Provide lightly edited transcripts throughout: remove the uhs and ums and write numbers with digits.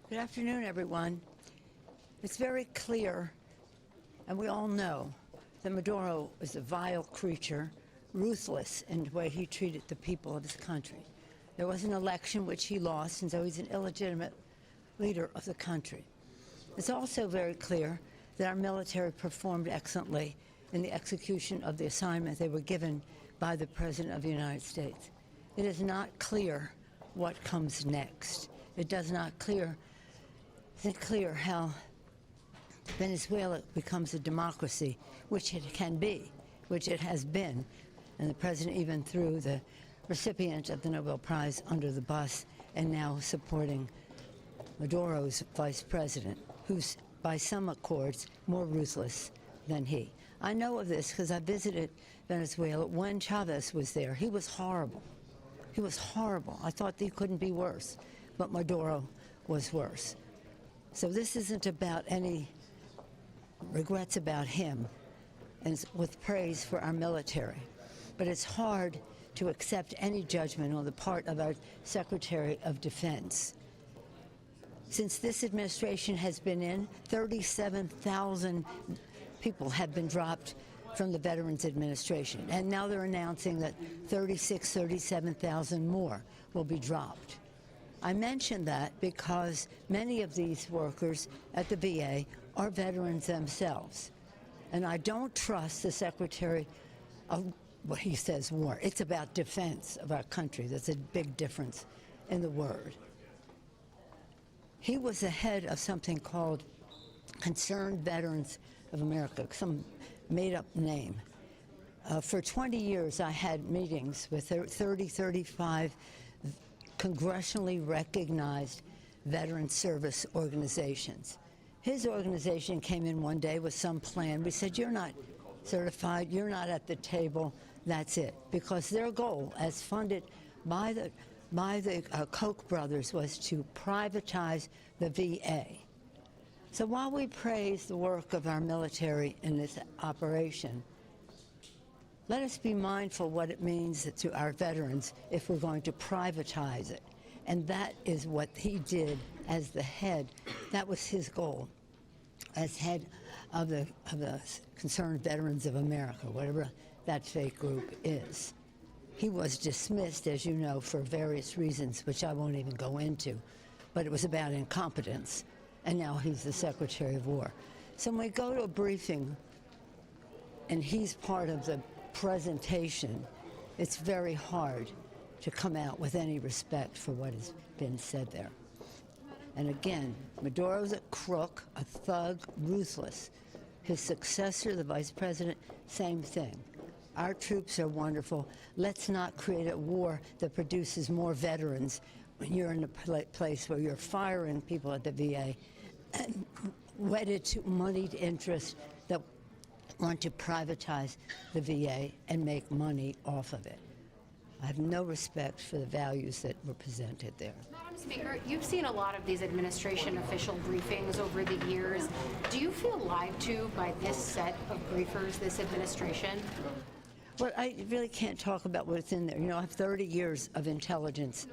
Good afternoon, everyone. It's very clear, and we all know, that Maduro is a vile creature, ruthless in the way he treated the people of his country. There was an election which he lost, and so he's an illegitimate leader of the country. It's also very clear that our military performed excellently in the execution of the assignment they were given by the President of the United States. It is not clear what comes next. It does not clear how Venezuela becomes a democracy, which it can be, which it has been. And the President even threw the recipient of the Nobel Prize under the bus and now supporting Maduro's vice president, who's by some accords more ruthless than he. I know of this because I visited Venezuela when Chavez was there. He was horrible. He was horrible. I thought he couldn't be worse, but Maduro was worse. So this isn't about any regrets about him, and it's with praise for our military. But it's hard to accept any judgment on the part of our Secretary of Defense. Since this administration has been in, 37,000 people have been dropped from the Veterans Administration. And now they're announcing that 37,000 more will be dropped. I mention that because many of these workers at the VA are veterans themselves. And I don't trust the Secretary of what he says war. It's about defense of our country. There's a big difference in the word. He was the head of something called Concerned Veterans of America, some made-up name. For 20 years, I had meetings with 35 congressionally recognized veteran service organizations. His organization came in one day with some plan. We said, you're not certified, you're not at the table, that's it. Because their goal, as funded by the Koch brothers, was to privatize the VA. So while we praise the work of our military in this operation, let us be mindful what it means to our veterans if we're going to privatize it. And that is what he did as the head. That was his goal as head of the Concerned Veterans of America, whatever that fake group is. He was dismissed, as you know, for various reasons, which I won't even go into, but it was about incompetence. And now he's the Secretary of War. So when we go to a briefing and he's part of the presentation, it's very hard to come out with any respect for what has been said there. And again, Maduro's a crook, a thug, ruthless. His successor, the vice president, same thing. Our troops are wonderful. Let's not create a war that produces more veterans when you're in a place where you're firing people at the VA and wedded to moneyed interests that want to privatize the VA and make money off of it. I have no respect for the values that were presented there. Madam Speaker, you've seen a lot of these administration official briefings over the years. Do you feel lied to by this set of briefers, this administration? Well, I really can't talk about what's in there. You know, I have 30 years of intelligence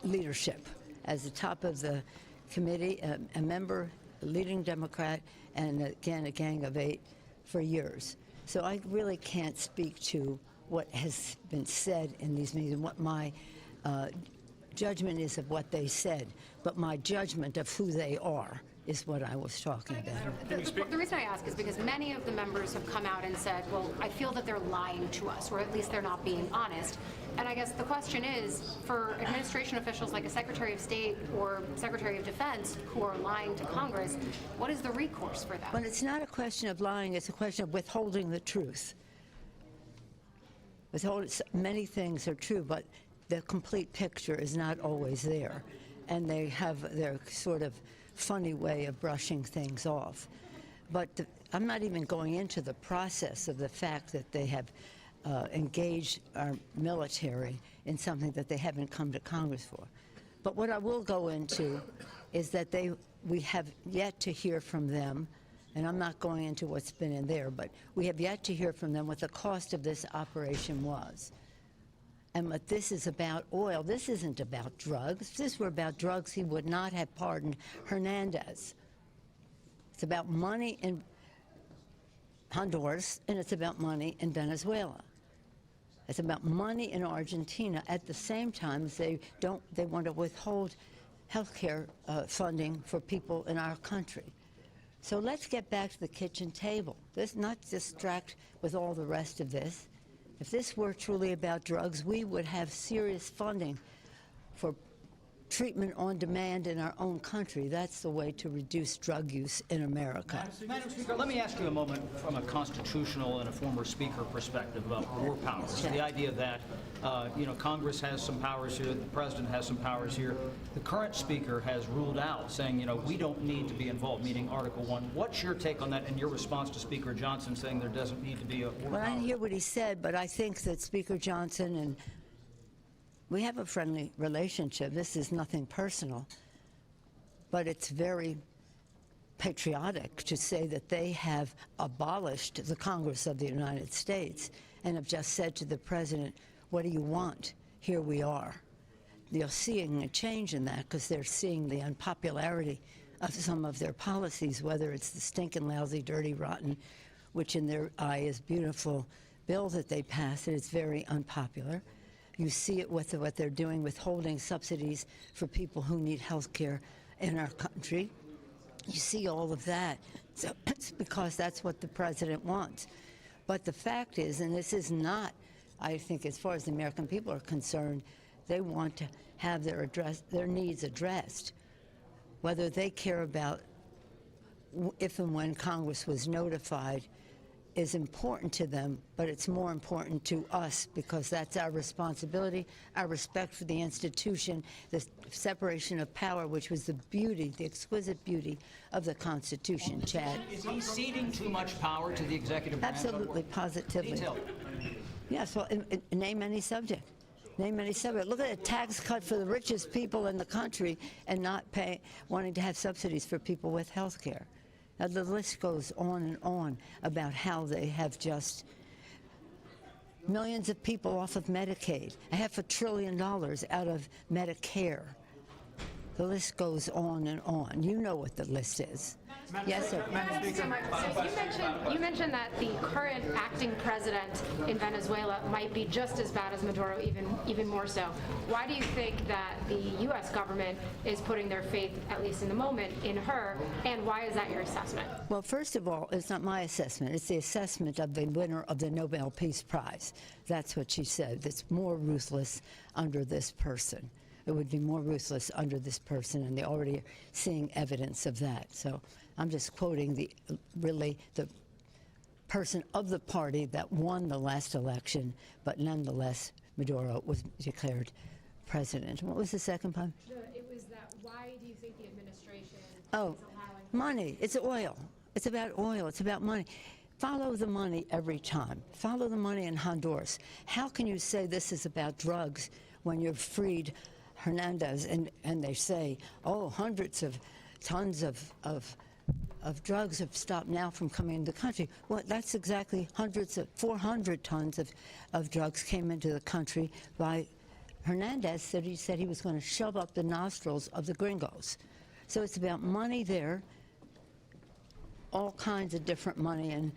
leadership as the top of the committee, a member, a leading Democrat, and again, a gang of 8 for years. So I really can't speak to what has been said in these meetings and what my judgment is of what they said, but my judgment of who they are is what I was talking about. The reason I ask is because many of the members have come out and said, well, I feel that they're lying to us, or at least they're not being honest. And I guess the question is, for administration officials like a Secretary of State or Secretary of Defense who are lying to Congress, what is the recourse for them? Well, it's not a question of lying, it's a question of withholding the truth. Many things are true, but the complete picture is not always there. And they have their sort of funny way of brushing things off. But I'm not even going into the process of the fact that they have engaged our military in something that they haven't come to Congress for. But what I will go into is that we have yet to hear from them, and I'm not going into what's been in there, but we have yet to hear from them what the cost of this operation was. And what this is about oil, this isn't about drugs. If this were about drugs, he would not have pardoned Hernandez. It's about money in Honduras, and it's about money in Venezuela. It's about money in Argentina at the same time as they want to withhold health care funding for people in our country. So let's get back to the kitchen table. Let's not distract with all the rest of this. If this were truly about drugs, we would have serious funding for treatment on demand in our own country. That's the way to reduce drug use in America. Madam Speaker, let me ask you a moment from a constitutional and a former speaker perspective about war powers. The idea that, Congress has some powers here, the president has some powers here. The current speaker has ruled out, saying, we don't need to be involved, meaning Article 1. What's your take on that and your response to Speaker Johnson saying there doesn't need to be a war Well, I power? didn't hear what he said, but I think that Speaker Johnson and we have a friendly relationship. This is nothing personal, but it's very patriotic to say that they have abolished the Congress of the United States and have just said to the president, what do you want? Here we are. They're seeing a change in that because they're seeing the unpopularity of some of their policies, whether it's the stinking, lousy, dirty, rotten, which in their eye is beautiful bill that they passed, and it's very unpopular. You see it with what they're doing, withholding subsidies for people who need health care in our country. You see all of that. So it's because that's what the president wants. But the fact is, and this is not, I think, as far as the American people are concerned, they want to have their needs addressed. Whether they care about if and when Congress was notified is important to them, but it's more important to us because that's our responsibility, our respect for the institution, the separation of power, which was the beauty, the exquisite beauty of the Constitution, Chad. Is he ceding too much power to the executive branch? Absolutely, positively. Detail. Yes, well, name any subject. Name any subject. Look at a tax cut for the richest people in the country and not wanting to have subsidies for people with health care. Now, the list goes on and on about how they have just millions of people off of Medicaid, $500 billion out of Medicare. The list goes on and on. You know what the list is. Yes, sir. You mentioned that the current acting president in Venezuela might be just as bad as Maduro, even more so. Why do you think that the U.S. government is putting their faith, at least in the moment, in her, and why is that your assessment? Well, first of all, it's not my assessment. It's the assessment of the winner of the Nobel Peace Prize. That's what she said. It's more ruthless under this person. It would be more ruthless under this person, and they're already seeing evidence of that. So I'm just quoting the person of the party that won the last election, but nonetheless, Maduro was declared president. What was the second part? It was that, why do you think the administration is allowing money. It's oil. It's about oil. It's about money. Follow the money every time. Follow the money in Honduras. How can you say this is about drugs when you've freed Hernandez and they say, oh, hundreds of tons of drugs have stopped now from coming into the country? Well, that's exactly 400 tons of drugs came into the country by Hernandez that he said he was going to shove up the nostrils of the gringos. So it's about money there, all kinds of different money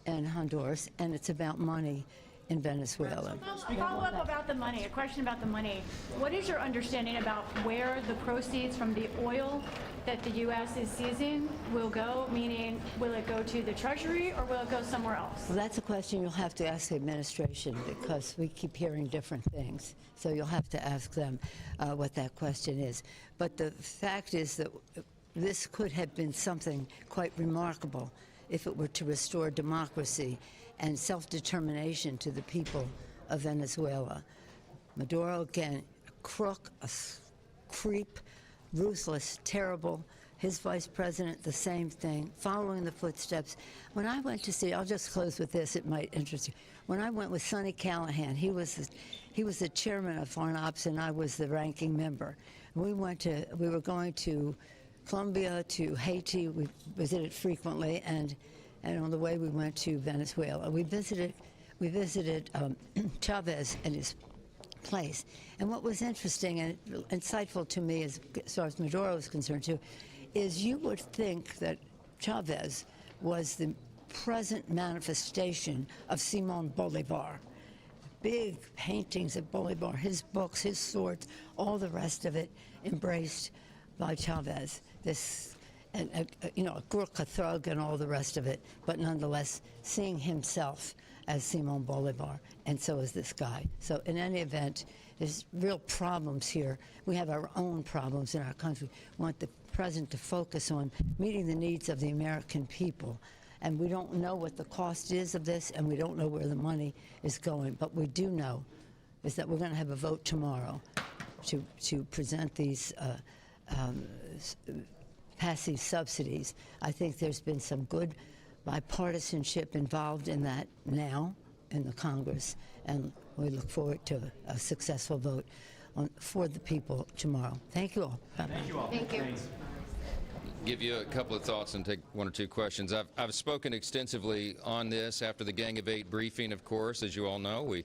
in Honduras, and it's about money in Venezuela. Follow up about the money, a question about the money. What is your understanding about where the proceeds from the oil that the U.S. is seizing will go? Meaning, will it go to the Treasury or will it go somewhere else? Well, that's a question you'll have to ask the administration because we keep hearing different things. So you'll have to ask them what that question is. But the fact is that this could have been something quite remarkable if it were to restore democracy and self-determination to the people of Venezuela. Maduro, again, a crook, a creep, ruthless, terrible. His vice president, the same thing, following the footsteps. When I went to see, I'll just close with this, it might interest you. When I went with Sonny Callahan, he was the chairman of Foreign Ops and I was the ranking member. We were going to Colombia, to Haiti, we visited frequently, and on the way we went to Venezuela. We visited Chavez and his place. And what was interesting and insightful to me, as far as Maduro is concerned too, is you would think that Chavez was the present manifestation of Simon Bolivar. Big paintings of Bolivar, his books, his swords, all the rest of it embraced by Chavez. This, a Gurkha thug and all the rest of it, but nonetheless seeing himself as Simon Bolivar, and so is this guy. So in any event, there's real problems here. We have our own problems in our country. We want the president to focus on meeting the needs of the American people. And we don't know what the cost is of this, and we don't know where the money is going. But we do know is that we're going to have a vote tomorrow to present these pass these subsidies. I think there's been some good bipartisanship involved in that now in the Congress, and we look forward to a successful vote for the people tomorrow. Thank you all. Bye-bye. Thank you all. Thank you. Give you a couple of thoughts and take one or two questions. I've spoken extensively on this after the Gang of Eight briefing, of course. As you all know, we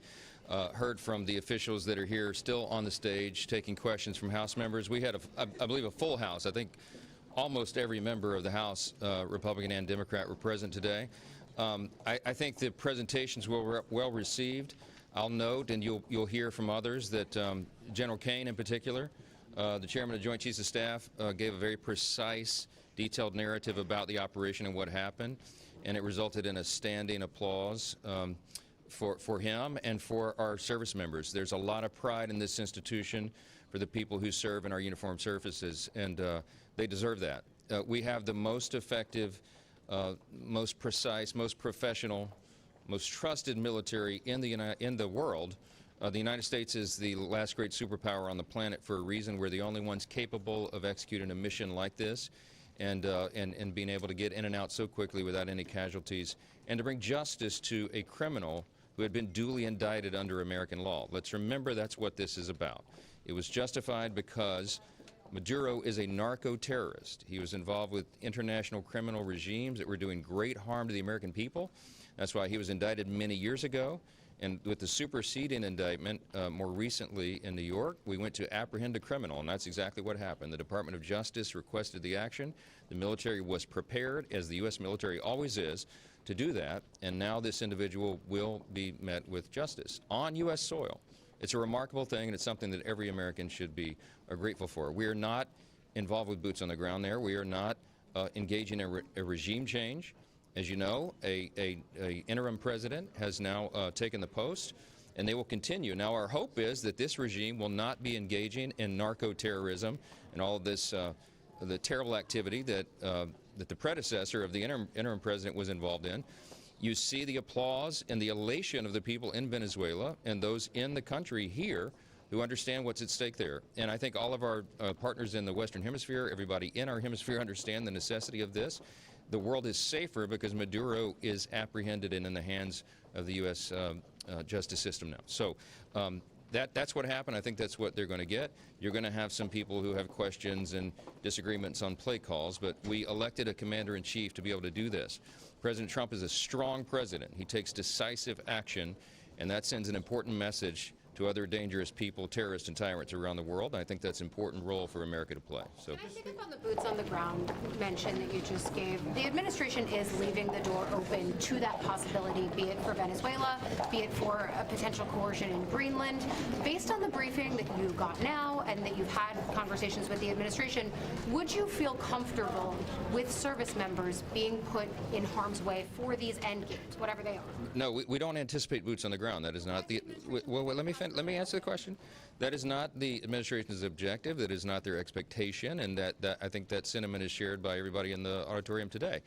heard from the officials that are here still on the stage taking questions from House members. We had, I believe, a full House. I think almost every member of the House, Republican and Democrat, were present today. I think the presentations were well received. I'll note, and you'll hear from others, that General Kane in particular, the chairman of the Joint Chiefs of Staff, gave a very precise, detailed narrative about the operation and what happened, and it resulted in a standing applause for him and for our service members. There's a lot of pride in this institution for the people who serve in our uniformed services, and they deserve that. We have the most effective, most precise, most professional, most trusted military in the world. The United States is the last great superpower on the planet for a reason. We're the only ones capable of executing a mission like this and being able to get in and out so quickly without any casualties, and to bring justice to a criminal who had been duly indicted under American law. Let's remember that's what this is about. It was justified because Maduro is a narco-terrorist. He was involved with international criminal regimes that were doing great harm to the American people. That's why he was indicted many years ago. And with the superseding indictment more recently in New York, we went to apprehend a criminal, and that's exactly what happened. The Department of Justice requested the action. The military was prepared, as the U.S. military always is, to do that, and now this individual will be met with justice on U.S. soil. It's a remarkable thing, and it's something that every American should be grateful for. We are not involved with boots on the ground there. We are not engaging in a regime change. As you know, a interim president has now taken the post, and they will continue. Now, our hope is that this regime will not be engaging in narco-terrorism and all of this, the terrible activity that the predecessor of the interim president was involved in. You see the applause and the elation of the people in Venezuela and those in the country here who understand what's at stake there. And I think all of our partners in the Western Hemisphere, everybody in our hemisphere, understand the necessity of this. The world is safer because Maduro is apprehended and in the hands of the U.S. Justice system now. So that's what happened. I think that's what they're going to get. You're going to have some people who have questions and disagreements on play calls, but we elected a commander-in-chief to be able to do this. President Trump is a strong president. He takes decisive action, and that sends an important message to other dangerous people, terrorists and tyrants around the world. I think that's an important role for America to play. So, can I pick up on the boots on the ground mention that you just gave? The administration is leaving the door open to that possibility, be it for Venezuela, be it for a potential coercion in Greenland. Based on the briefing that you got now and that you've had conversations with the administration, would you feel comfortable with service members being put in harm's way for these end games, whatever they are? No, we don't anticipate boots on the ground. That is not the. Well, let me answer the question. That is not the administration's objective. That is not their expectation, and that I think that sentiment is shared by everybody in the auditorium today.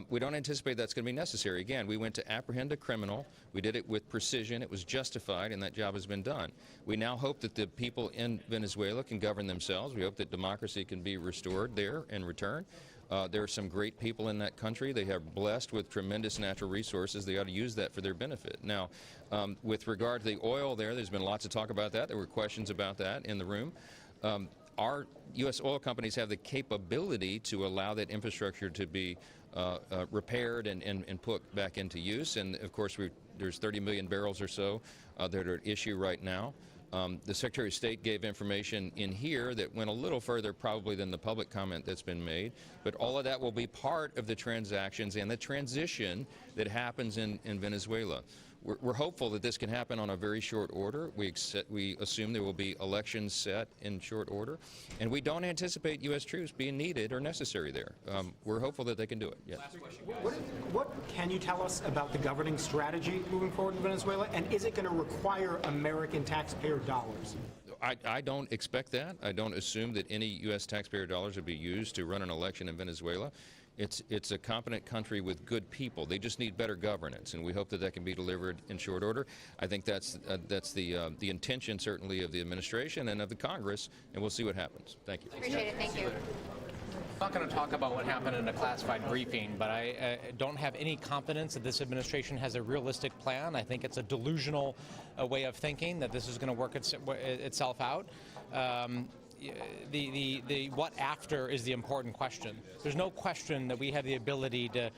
We don't anticipate that's going to be necessary. Again, we went to apprehend a criminal. We did it with precision. It was justified, and that job has been done. We now hope that the people in Venezuela can govern themselves. We hope that democracy can be restored there in return. There are some great people in that country. They are blessed with tremendous natural resources. They ought to use that for their benefit. Now, with regard to the oil there's been lots of talk about that. There were questions about that in the room. Our U.S. oil companies have the capability to allow that infrastructure to be repaired and put back into use. And, of course, there's 30 million barrels or so that are at issue right now. The Secretary of State gave information in here that went a little further probably than the public comment that's been made, but all of that will be part of the transactions and the transition that happens in Venezuela. We're hopeful that this can happen on a very short order. We assume there will be elections set in short order, and we don't anticipate U.S. troops being needed or necessary there. We're hopeful that they can do it. Yeah. What can you tell us about the governing strategy moving forward in Venezuela, and is it going to require American taxpayer dollars? I don't expect that. I don't assume that any U.S. taxpayer dollars would be used to run an election in Venezuela. It's a competent country with good people. They just need better governance, and we hope that that can be delivered in short order. I think that's the intention, certainly, of the administration and of the Congress, and we'll see what happens. Thank you. Appreciate it. Thank you. I'm not going to talk about what happened in a classified briefing, but I don't have any confidence that this administration has a realistic plan. I think it's a delusional way of thinking that this is going to work itself out. The what after is the important question. There's no question that we have the ability to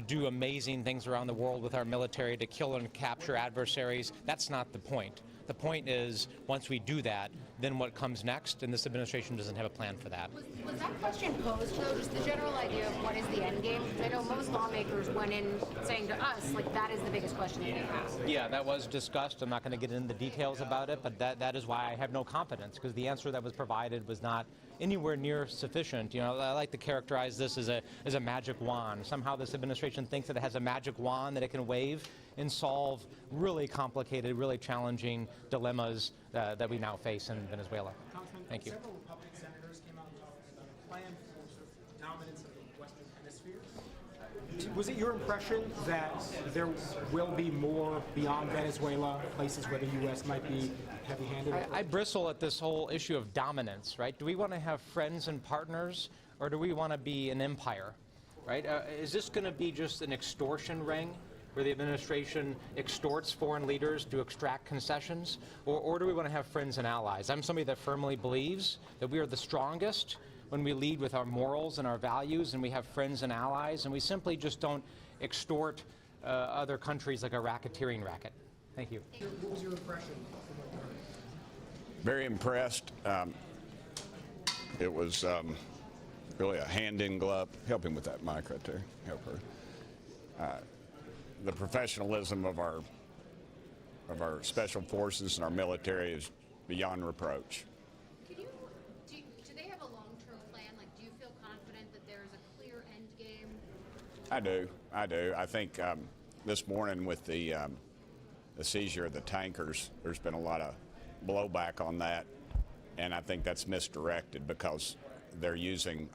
do amazing things around the world with our military, to kill and capture adversaries. That's not the point. The point is, once we do that, then what comes next, and this administration doesn't have a plan for that. Was that question posed, though, just the general idea of what is the end game? Because I know most lawmakers went in saying to us, like, that is the biggest question that they have. Yeah, that was discussed. I'm not going to get into the details about it, but that is why I have no confidence, because the answer that was provided was not anywhere near sufficient. You know, I like to characterize this as a magic wand. Somehow this administration thinks that it has a magic wand that it can wave and solve really complicated, really challenging dilemmas that we now face in Venezuela. Thank you. Several Republican senators came out with a plan for sort of dominance of the Western Hemisphere. Was it your impression that there will be more beyond Venezuela, places where the U.S. might be heavy-handed? I bristle at this whole issue of dominance, right? Do we want to have friends and partners, or do we want to be an empire, right? Is this going to be just an extortion ring, where the administration extorts foreign leaders to extract concessions, or do we want to have friends and allies? I'm somebody that firmly believes that we are the strongest when we lead with our morals and our values, and we have friends and allies, and we simply just don't extort other countries like a racketeering racket. Thank you. What was your impression? Very impressed. It was really a hand in glove. Help him with that mic right there. Help her. The professionalism of our special forces and our military is beyond reproach. Do they have a long-term plan? Like, do you feel confident that there's a clear end game? I do. I think this morning with the seizure of the tankers, there's been a lot of blowback on that, and I think that's misdirected because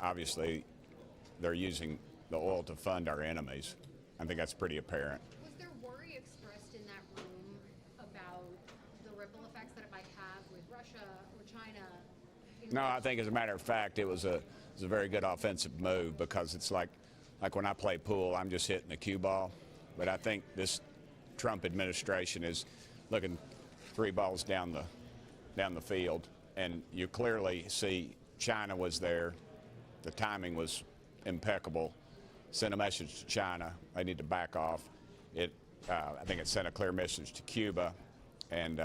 obviously they're using the oil to fund our enemies. I think that's pretty apparent. Was there worry expressed in that room about the ripple effects that it might have with Russia or China? No, I think as a matter of fact, it was a very good offensive move because it's like when I play pool, I'm just hitting the cue ball. But I think this Trump administration is looking 3 balls down the field, and you clearly see China was there. The timing was impeccable. Sent a message to China. They need to back off. I think it sent a clear message to Cuba and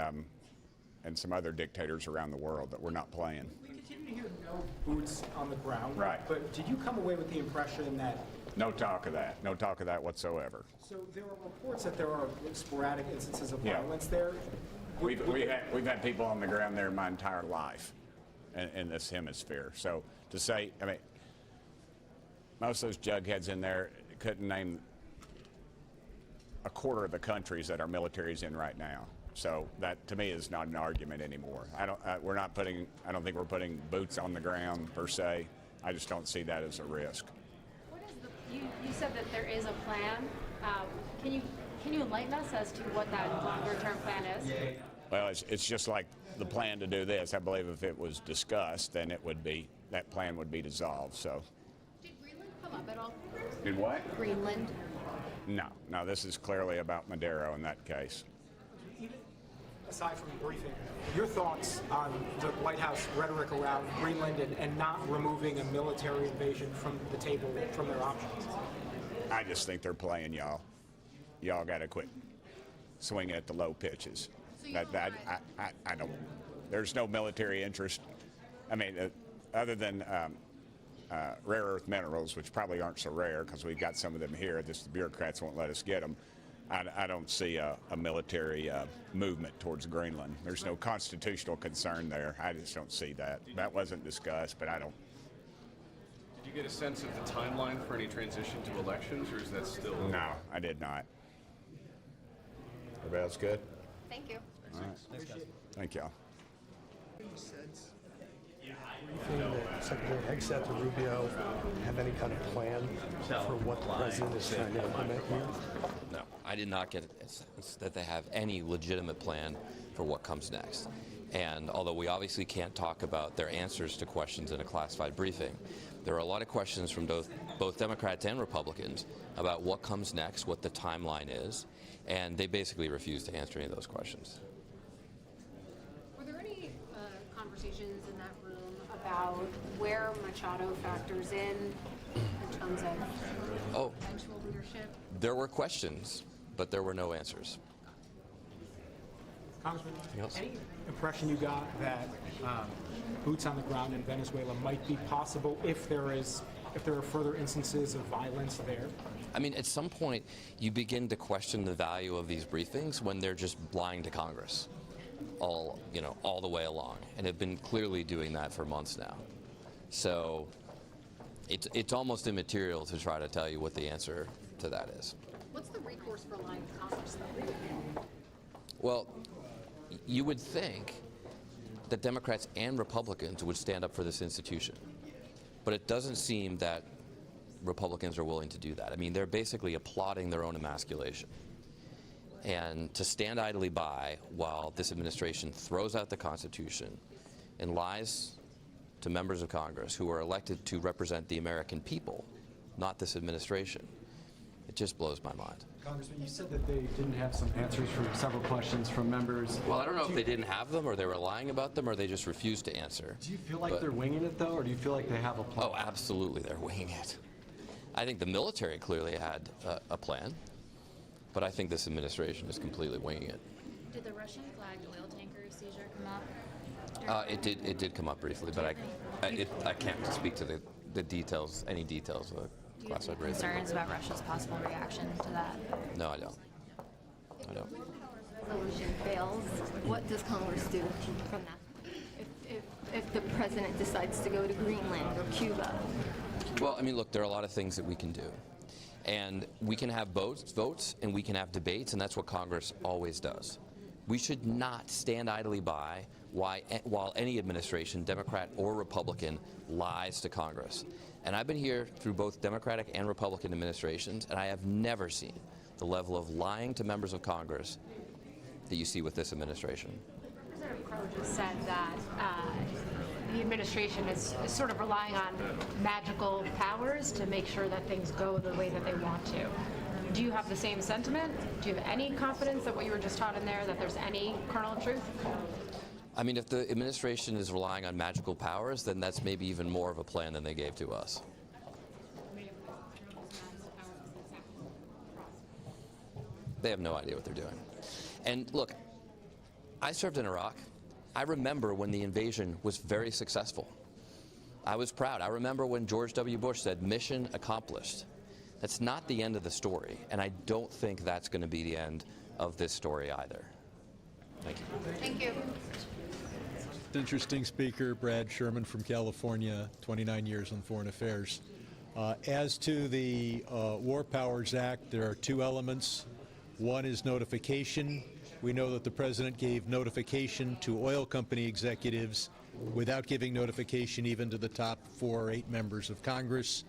some other dictators around the world that we're not playing. We continue to hear no boots on the ground. Right. But did you come away with the impression that... No talk of that. No talk of that whatsoever. So there are reports that there are sporadic instances of Yeah. violence there. We've had people on the ground there my entire life in this hemisphere. So to say, I mean, most of those jugheads in there couldn't name a quarter of the countries that our military is in right now. So that, to me, is not an argument anymore. I don't think we're putting boots on the ground per se. I just don't see that as a risk. What is you said that there is a plan. Can you enlighten us as to what that longer-term plan is? Well, it's just like the plan to do this. I believe if it was discussed, then that plan would be dissolved. So. Did Greenland come up at all? Did what? Greenland. No, this is clearly about Maduro in that case. Even aside from the briefing, your thoughts on the White House rhetoric around Greenland and not removing a military invasion from the table, from their options? I just think they're playing y'all. Y'all got to quit swinging at the low pitches. So you don't I don't. there's no military interest. I mean, other than rare earth minerals, which probably aren't so rare because we've got some of them here, just the bureaucrats won't let us get them. I don't see a military movement towards Greenland. There's no constitutional concern there. I just don't see that. That wasn't discussed, but I don't. Did you get a sense of the timeline for any transition to elections, or is that still? No, I did not. Everybody else good? Thank you. All right. Thank y'all. That Secretary Hegseth or Rubio have any kind of plan for what the president is trying to implement here? No, I did not get a sense that they have any legitimate plan for what comes next. And although we obviously can't talk about their answers to questions in a classified briefing, there are a lot of questions from both Democrats and Republicans about what comes next, what the timeline is, and they basically refuse to answer any of those questions. Were there any conversations in that room about where Machado factors in terms of eventual leadership? There were questions, but there were no answers. Congressman, any impression you got that boots on the ground in Venezuela might be possible if there are further instances of violence there? I mean, at some point, you begin to question the value of these briefings when they're just lying to Congress, all the way along, and have been clearly doing that for months now. So, it's almost immaterial to try to tell you what the answer to that is. What's the recourse for lying to Congress, though? Well, you would think that Democrats and Republicans would stand up for this institution, but it doesn't seem that Republicans are willing to do that. I mean, they're basically applauding their own emasculation. And to stand idly by while this administration throws out the Constitution and lies to members of Congress who are elected to represent the American people, not this administration, it just blows my mind. Congressman, you said that they didn't have some answers for several questions from members. Well, I don't know if they didn't have them, or they were lying about them, or they just refused to answer. Do you feel like they're winging it, though, or do you feel like they have a plan? Oh, absolutely, they're winging it. I think the military clearly had a plan, but I think this administration is completely winging it. Did the Russian-flagged oil tanker seizure come up? It did come up briefly, but I can't speak to the details, any details of the classified briefing. Concerns about Russia's possible reaction to that? No, I don't. Resolution fails, what does Congress do from that? If the president decides to go to Greenland or Cuba? Well, I mean, look, there are a lot of things that we can do. And we can have votes and we can have debates, and that's what Congress always does. We should not stand idly by while any administration, Democrat or Republican, lies to Congress. And I've been here through both Democratic and Republican administrations, and I have never seen the level of lying to members of Congress that you see with this administration. Representative Crow just said that the administration is sort of relying on magical powers to make sure that things go the way that they want to. Do you have the same sentiment? Do you have any confidence that what you were just taught in there, that there's any kernel of truth? I mean, if the administration is relying on magical powers, then that's maybe even more of a plan than they gave to us. They have no idea what they're doing. And look, I served in Iraq. I remember when the invasion was very successful. I was proud. I remember when George W. Bush said, "Mission accomplished." That's not the end of the story, and I don't think that's going to be the end of this story either. Thank you. Thank you. Interesting speaker, Brad Sherman from California, 29 years on foreign affairs. As to the War Powers Act, there are two elements. One is notification. We know that the president gave notification to oil company executives without giving notification even to the top 4 or 8 members of Congress,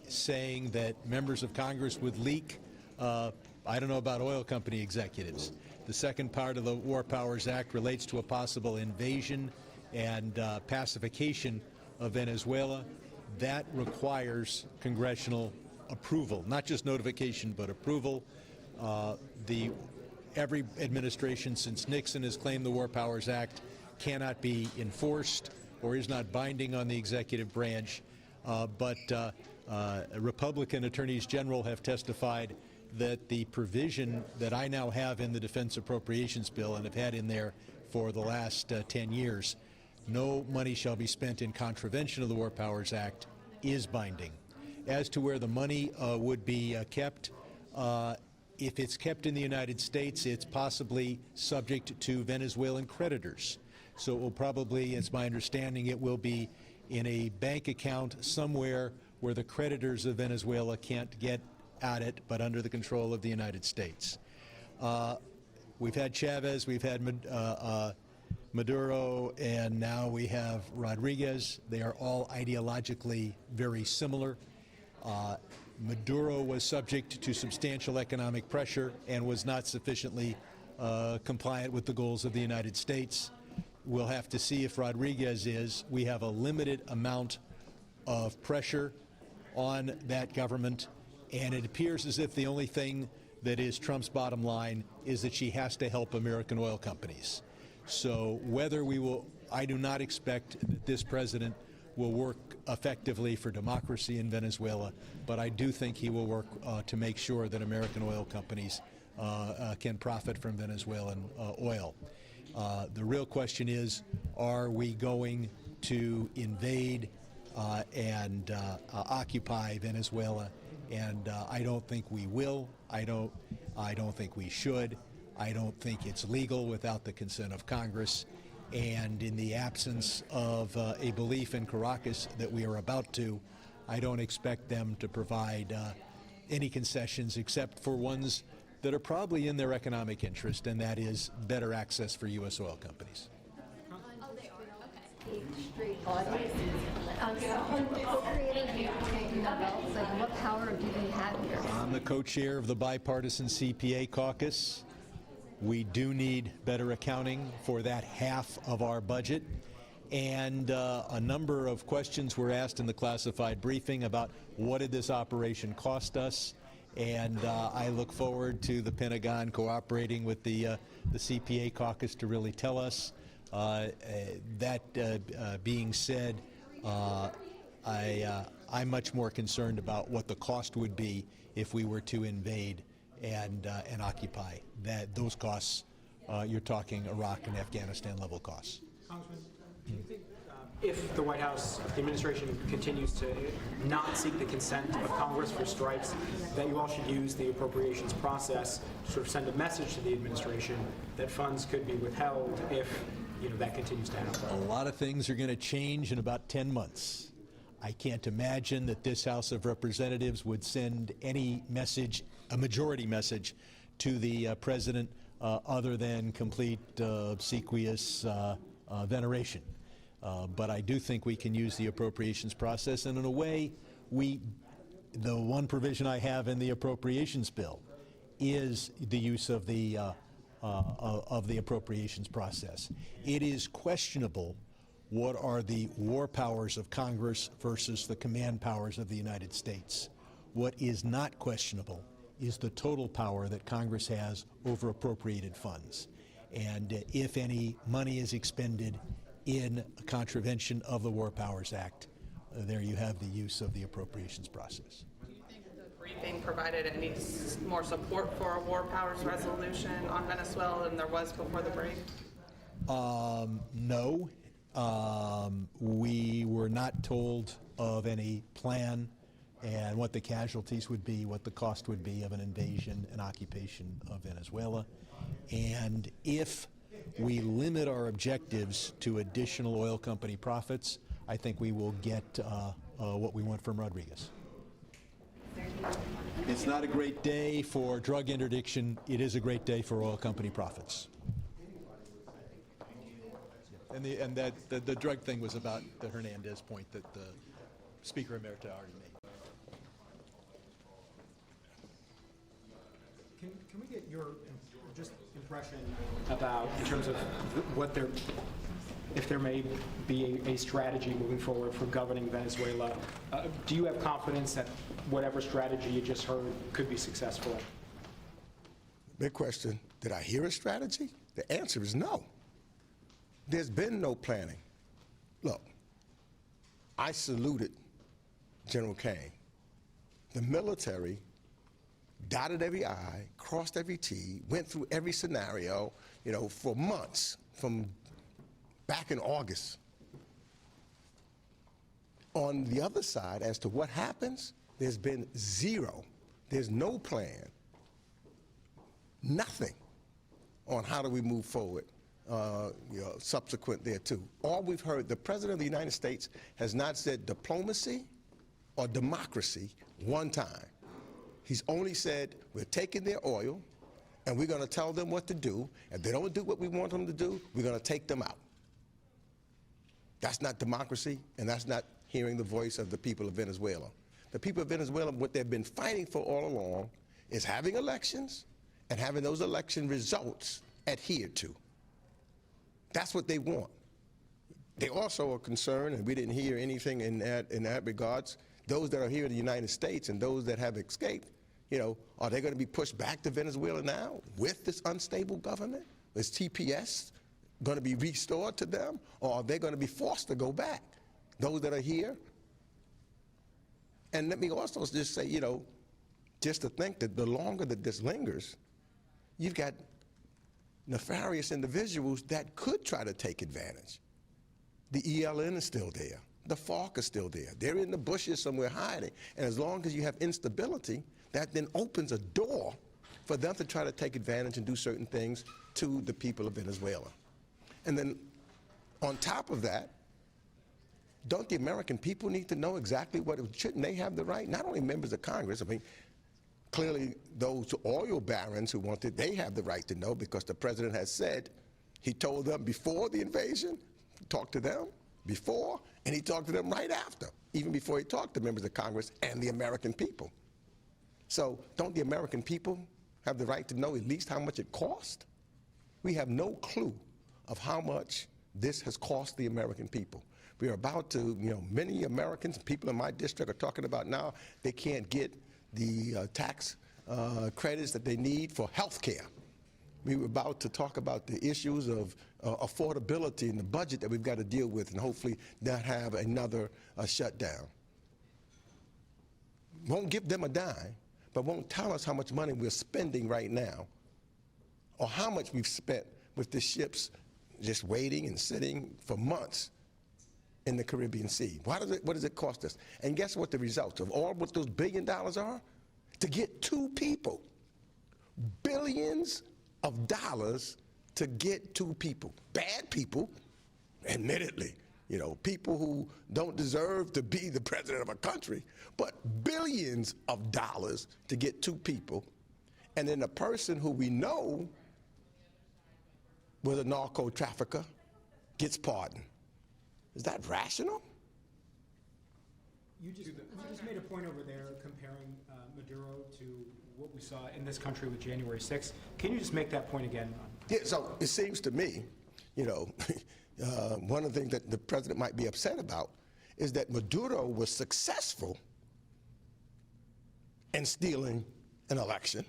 saying that members of Congress would leak, I don't know about oil company executives. The second part of the War Powers Act relates to a possible invasion and pacification of Venezuela. That requires congressional approval, not just notification, but approval. Every administration since Nixon has claimed the War Powers Act cannot be enforced or is not binding on the executive branch. But Republican attorneys general have testified that the provision that I now have in the Defense Appropriations Bill and have had in there for the last 10 years. No money shall be spent in contravention of the War Powers Act is binding. As to where the money would be kept, if it's kept in the United States, it's possibly subject to Venezuelan creditors. So it will probably, it's my understanding, it will be in a bank account somewhere where the creditors of Venezuela can't get at it, but under the control of the United States. We've had Chavez, we've had Maduro, and now we have Rodriguez. They are all ideologically very similar. Maduro was subject to substantial economic pressure and was not sufficiently compliant with the goals of the United States. We'll have to see if Rodriguez is. We have a limited amount of pressure on that government, and it appears as if the only thing that is Trump's bottom line is that she has to help American oil companies. So whether we will, I do not expect that this president will work effectively for democracy in Venezuela, but I do think he will work to make sure that American oil companies can profit from Venezuelan oil. The real question is, are we going to invade and occupy Venezuela? And I don't think we will. I don't think we should. I don't think it's legal without the consent of Congress. And in the absence of a belief in Caracas that we are about to, I don't expect them to provide any concessions except for ones that are probably in their economic interest, and that is better access for U.S. oil companies. What power do we have here? I'm the co-chair of the bipartisan CPA caucus. We do need better accounting for that half of our budget. And a number of questions were asked in the classified briefing about what did this operation cost us. And I look forward to the Pentagon cooperating with the CPA caucus to really tell us. That being said, I'm much more concerned about what the cost would be if we were to invade and occupy. Those costs, you're talking Iraq and Afghanistan level costs. Congressman, do you think if the White House, the administration continues to not seek the consent of Congress for strikes, that you all should use the appropriations process to sort of send a message to the administration that funds could be withheld if that continues to happen? A lot of things are going to change in about 10 months. I can't imagine that this House of Representatives would send any message, a majority message, to the president other than complete obsequious veneration. But I do think we can use the appropriations process, and in a way, the one provision I have in the appropriations bill is the use of the appropriations process. It is questionable what are the war powers of Congress versus the command powers of the United States. What is not questionable is the total power that Congress has over appropriated funds. And if any money is expended in contravention of the War Powers Act, there you have the use of the appropriations process. Do you think the briefing provided any more support for a war powers resolution on Venezuela than there was before the break? No. We were not told of any plan and what the casualties would be, what the cost would be of an invasion and occupation of Venezuela. And if we limit our objectives to additional oil company profits, I think we will get what we want from Rodriguez. It's not a great day for drug interdiction. It is a great day for oil company profits. And the drug thing was about the Hernandez point that the Speaker Emerita already made. Can we get your just impression about, in terms of what if there may be a strategy moving forward for governing Venezuela? Do you have confidence that whatever strategy you just heard could be successful? Big question. Did I hear a strategy? The answer is no. There's been no planning. Look, I saluted General Kane. The military dotted every I, crossed every T, went through every scenario, for months. from back in August. On the other side, as to what happens, there's been zero. There's no plan, nothing on how do we move forward subsequent thereto. All we've heard, the President of the United States has not said diplomacy or democracy one time. He's only said, we're taking their oil and we're going to tell them what to do. If they don't do what we want them to do, we're going to take them out. That's not democracy, and that's not hearing the voice of the people of Venezuela. The people of Venezuela, what they've been fighting for all along is having elections and having those election results adhered to. That's what they want. They also are concerned, and we didn't hear anything in that regards, those that are here in the United States and those that have escaped, you know, are they going to be pushed back to Venezuela now with this unstable government? Is TPS going to be restored to them, or are they going to be forced to go back? Those that are here. And let me also just say, you know, just to think that the longer that this lingers, you've got nefarious individuals that could try to take advantage. The ELN is still there. The FARC is still there. They're in the bushes somewhere hiding. And as long as you have instability, that then opens a door for them to try to take advantage and do certain things to the people of Venezuela. And then on top of that, don't the American people need to know exactly what it shouldn't they have the right? Not only members of Congress, I mean, clearly those oil barons who wanted, they have the right to know because the president has said, he told them before the invasion, talked to them before, and he talked to them right after, even before he talked to members of Congress and the American people. So don't the American people have the right to know at least how much it cost? We have no clue of how much this has cost the American people. We are about to, you know, many Americans, people in my district are talking about now they can't get the tax credits that they need for health care. We were about to talk about the issues of affordability in the budget that we've got to deal with and hopefully not have another shutdown. Won't give them a dime, but won't tell us how much money we're spending right now or how much we've spent with the ships just waiting and sitting for months in the Caribbean Sea. What does it cost us? And guess what the results of all what those $1 billion are? To get 2 people. Billions of dollars to get 2 people. Bad people, admittedly. You know, people who don't deserve to be the president of a country, but billions of dollars to get 2 people. And then a person who we know was a narco trafficker gets pardoned. Is that rational? You just made a point over there comparing Maduro to what we saw in this country with January 6th. Can you just make that point again? Yeah, so it seems to me, you know, one of the things that the president might be upset about is that Maduro was successful in stealing an election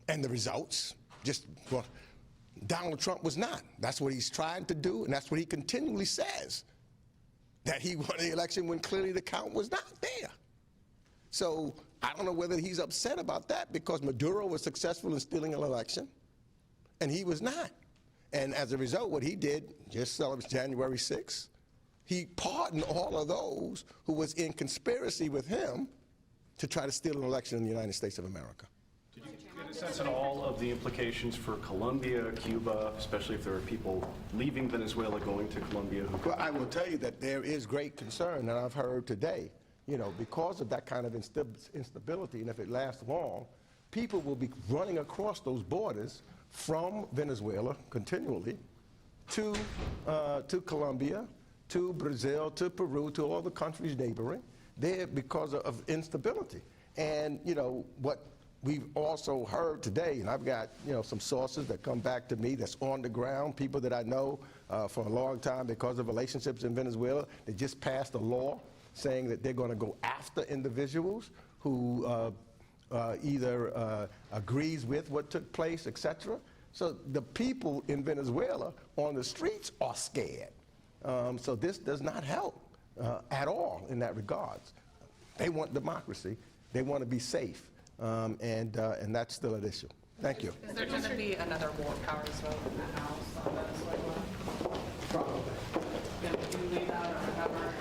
and the results just, well, Donald Trump was not. That's what he's trying to do, and that's what he continually says, that he won the election when clearly the count was not there. So I don't know whether he's upset about that because Maduro was successful in stealing an election, and he was not. And as a result, what he did, just celebrated January 6th, he pardoned all of those who was in conspiracy with him to try to steal an election in the United States of America. Did you get a sense at all of the implications for Colombia, Cuba, especially if there are people leaving Venezuela going to Colombia? Well, I will tell you that there is great concern, and I've heard today, you know, because of that kind of instability, and if it lasts long, people will be running across those borders from Venezuela continually to Colombia, to Brazil, to Peru, to all the countries neighboring there because of instability. And, you know, what we've also heard today, and I've got, you know, some sources that come back to me that's on the ground, people that I know for a long time because of relationships in Venezuela. They just passed a law saying that they're going to go after individuals who either agrees with what took place, etc. So the people in Venezuela on the streets are scared. So this does not help at all in that regards. They want democracy. They want to be safe. And that's still an issue. Thank you. Is there going to be another war powers vote in the House on Venezuela? Probably. Can you lead that or whatever?